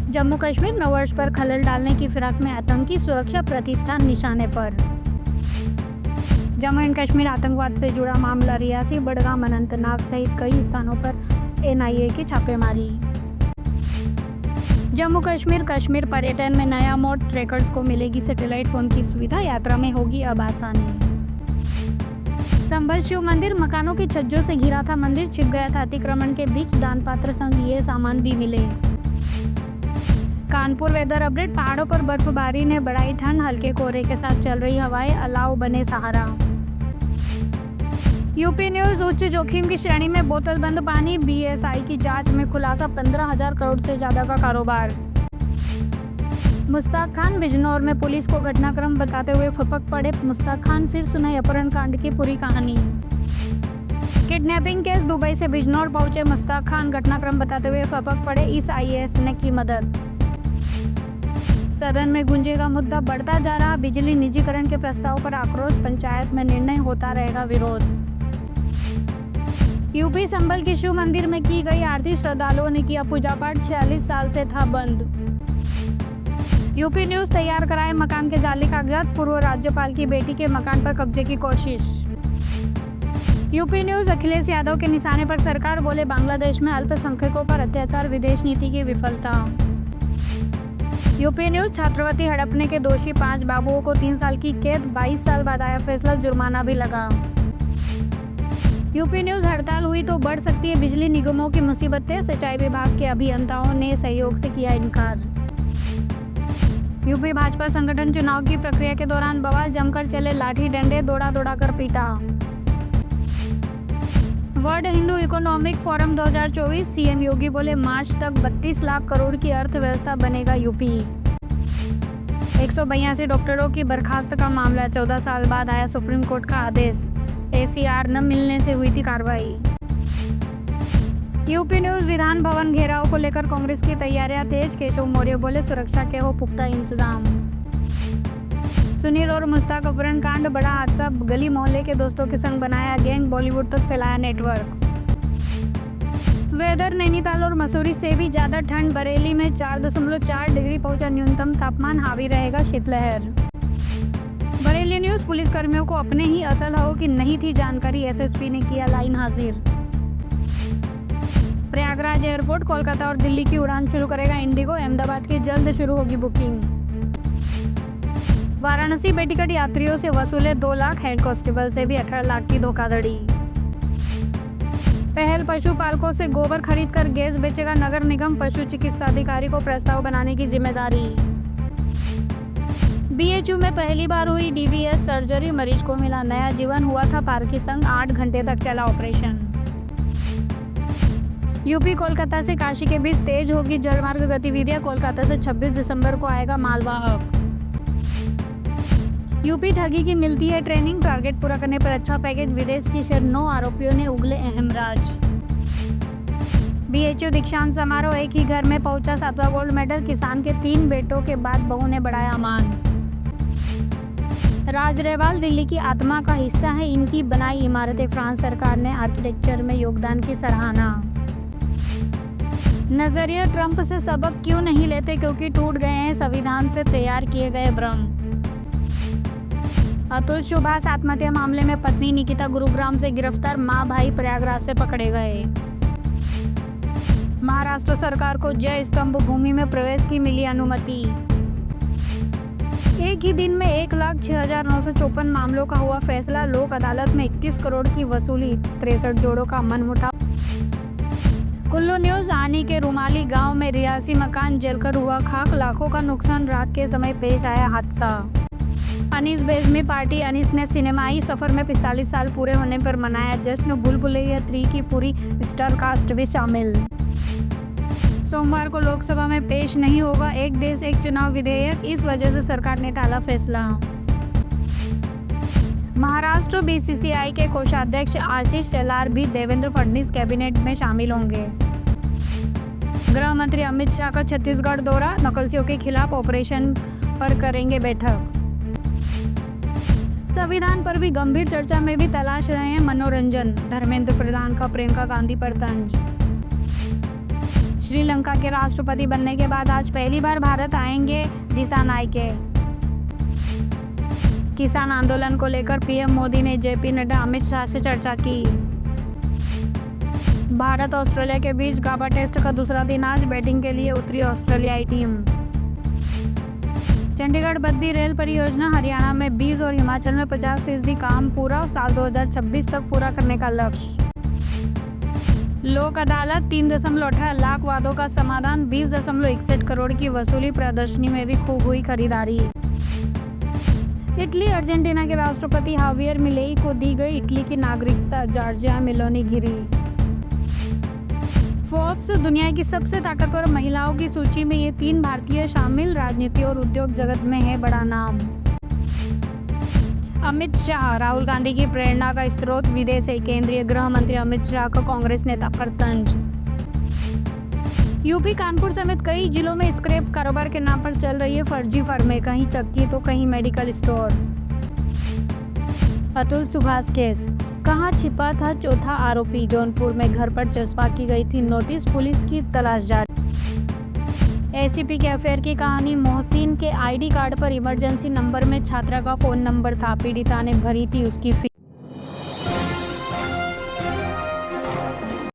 जम्मू कश्मीर नववर्ष पर खलल डालने की फिराक में आतंकी, सुरक्षा प्रतिष्ठान निशाने पर। जम्मू एंड कश्मीर आतंकवाद से जुड़ा मामला, रियासी, बडगाम, अनंतनाग सहित कई स्थानों पर एनआईए की छापेमारी। जम्मू कश्मीर पर्यटन में नया मोड़, ट्रैकर्स को मिलेगी सैटेलाइट फोन की सुविधा, यात्रा में होगी अब आसानी। संभल शिव मंदिर, मकानों की छज्जों से घिरा था मंदिर, छिप गया था अतिक्रमण के बीच, दान पात्र संग ये सामान भी मिले। कानपुर वेदर अपडेट, पहाड़ों पर बर्फबारी ने बढ़ाई ठंड, हल्के कोहरे के साथ चल रही हवाएं, अलाव बने सहारा। यूपी न्यूज, उच्च जोखिम की श्रेणी में बोतल बंद पानी, बीएसई की जांच में खुलासा, 15,000 करोड़ से ज्यादा का कारोबार। मुश्ताक खान, बिजनौर में पुलिस को घटनाक्रम बताते हुए फपक पड़े मुश्ताक खान, फिर सुनाई अपहरण कांड की पूरी कहानी। किडनैपिंग केस, दुबई से बिजनौर पहुंचे मुश्ताक खान, घटनाक्रम बताते हुए फपक पड़े, इस आईएएस ने की मदद। सदन में गूंजेगा मुद्दा, बढ़ता जा रहा बिजली निजीकरण के प्रस्ताव पर आक्रोश, पंचायत में निर्णय होता रहेगा विरोध। यूपी संभल के शिव मंदिर में की गई आरती, श्रद्धालुओं ने किया पूजा पाठ, 46 साल से था बंद। यूपी न्यूज, तैयार कराए मकान के जाली कागजात, पूर्व राज्यपाल की बेटी के मकान पर कब्जे की कोशिश। यूपी न्यूज, अखिलेश यादव के निशाने पर सरकार, बोले बांग्लादेश में अल्पसंख्यकों पर अत्याचार, विदेश नीति की विफलता। यूपी न्यूज, छात्रवृत्ति हड़पने के दोषी 5 बाबुओं को 3 साल की कैद, 22 साल बाद आया फैसला, जुर्माना भी लगा। यूपी न्यूज, हड़ताल हुई तो बढ़ सकती है बिजली निगमों की मुसीबतें, सिंचाई विभाग के अभियंताओं ने सहयोग से किया इनकार। यूपी भाजपा संगठन चुनाव की प्रक्रिया के दौरान बवाल, जमकर चले लाठी डंडे, दौड़ा कर पीटा। World Hindu economic forum 2024, CM Yogi बोले मार्च तक 32 लाख करोड़ की अर्थव्यवस्था बनेगा यूपी। 182 डॉक्टरों की बर्खास्त का मामला, 14 साल बाद आया सुप्रीम कोर्ट का आदेश, एसीआर न मिलने से हुई थी कार्रवाई। यूपी न्यूज, विधान भवन घेराव को लेकर कांग्रेस की तैयारियां तेज, केशव मौर्य बोले सुरक्षा के हो पुख्ता इंतजाम। सुनील और मुश्ताक अपहरण कांड, बड़ा हादसा, गली मोहल्ले के दोस्तों के संग बनाया गैंग, बॉलीवुड तक फैलाया नेटवर्क। वेदर, नैनीताल और मसूरी से भी ज्यादा ठंड, बरेली में 4.4 डिग्री पहुंचा न्यूनतम तापमान, हावी रहेगा शीतलहर। बरेली न्यूज, पुलिसकर्मियों को अपने ही असलहों की नहीं थी जानकारी, एसएसपी ने किया लाइन हाजिर। प्रयागराज एयरपोर्ट, कोलकाता और दिल्ली की उड़ान शुरू करेगा इंडिगो, अहमदाबाद की जल्द शुरू होगी बुकिंग। वाराणसी बेटिकट यात्रियों से वसूले 2 लाख, हेड कांस्टेबल से भी 18 लाख की धोखाधड़ी। पहल, पशुपालकों से गोबर खरीद कर गैस बेचेगा नगर निगम, पशु चिकित्सा अधिकारी को प्रस्ताव बनाने की जिम्मेदारी। बीएचयू में पहली बार हुई डीबीएस सर्जरी, मरीज को मिला नया जीवन, हुआ था पार्किंसंग, 8 घंटे तक चला ऑपरेशन। यूपी कोलकाता से काशी के बीच तेज होगी जलमार्ग गतिविधियां, कोलकाता से 26 दिसंबर को आएगा मालवाहक। यूपी ठगी की मिलती है ट्रेनिंग, टारगेट पूरा करने पर अच्छा पैकेज, विदेश की शहर 9 आरोपियों ने उगले अहम राज। बीएचयू दीक्षांत समारोह, एक ही घर में पहुंचा 7वां गोल्ड मेडल, किसान के 3 बेटों के बाद बहू ने बढ़ाया मान। राज रेवाल दिल्ली की आत्मा का हिस्सा है, इनकी बनाई इमारतें, फ्रांस सरकार ने आर्किटेक्चर में योगदान की सराहना। नजरिया, ट्रंप से सबक क्यों नहीं लेते, क्योंकि टूट गए हैं संविधान से तैयार किए गए भ्रम। अतुल सुभाष आत्महत्या मामले में पत्नी निकिता गुरुग्राम से गिरफ्तार, मां भाई प्रयागराज से पकड़े गए। महाराष्ट्र सरकार को जय स्तंभ भूमि में प्रवेश की मिली अनुमति। एक ही दिन में 1,06,954 मामलों का हुआ फैसला, लोक अदालत में 21 करोड़ की वसूली, 63 जोड़ों का मनमुटाव। कुल्लू न्यूज, आनी के रुमाली गांव में रियासी मकान जलकर हुआ खाक, लाखों का नुकसान, रात के समय पेश आया हादसा। अनीस बेज़मी पार्टी, अनीस ने सिनेमाई सफर में 45 साल पूरे होने पर मनाया जश्न, भूल-भुलैया 3 की पूरी स्टार कास्ट भी शामिल। सोमवार को लोकसभा में पेश नहीं होगा एक देश एक चुनाव विधेयक, इस वजह से सरकार ने टाला फैसला। महाराष्ट्र बीसीसीआई के कोषाध्यक्ष आशीष शेलार भी देवेंद्र फडणवीस कैबिनेट में शामिल होंगे। गृह मंत्री अमित शाह का छत्तीसगढ़ दौरा, नक्सलियों के खिलाफ ऑपरेशन पर करेंगे बैठक। संविधान पर भी गंभीर चर्चा में भी तलाश रहे हैं मनोरंजन, धर्मेंद्र प्रधान का प्रियंका गांधी पर तंज। श्रीलंका के राष्ट्रपति बनने के बाद आज पहली बार भारत आएंगे दिसानायके। किसान आंदोलन को लेकर पीएम मोदी ने जेपी नड्डा अमित शाह से चर्चा की। भारत ऑस्ट्रेलिया के बीच गाबा टेस्ट का दूसरा दिन आज बैटिंग के लिए उतरी ऑस्ट्रेलियाई टीम। चंडीगढ़ बद्दी रेल परियोजना हरियाणा में 20 और हिमाचल में 50% काम पूरा, साल 2026 तक पूरा करने का लक्ष्य। लोक अदालत 3.8 लाख वादों का समाधान, 20.61 करोड़ की वसूली, प्रदर्शनी में भी खूब हुई खरीदारी। इटली अर्जेंटीना के राष्ट्रपति हावियर मिलेई को दी गई इटली की नागरिकता, जॉर्जिया मेलोनी घिरी। फोर्ब्स दुनिया की सबसे ताकतवर महिलाओं की सूची में ये 3 भारतीय शामिल, राजनीति और उद्योग जगत में है बड़ा नाम। अमित शाह, राहुल गांधी की प्रेरणा का स्रोत विदेश है, केंद्रीय गृह मंत्री अमित शाह का कांग्रेस नेता पर तंज। यूपी कानपुर समेत कई जिलों में स्क्रैप कारोबार के नाम पर चल रही है फर्जी फर्में, कहीं चक्की तो कहीं medical store. Atul Subhash case, कहाँ छिपा था चौथा आरोपी, जौनपुर में घर पर चस्पा की गई थी नोटिस, पुलिस की तलाश जारी। एसीपी के अफेयर की कहानी, मोहसिन के आईडी कार्ड पर इमरजेंसी नंबर में छात्रा का फोन नंबर था, पीड़िता ने भरी थी उसकी फीस।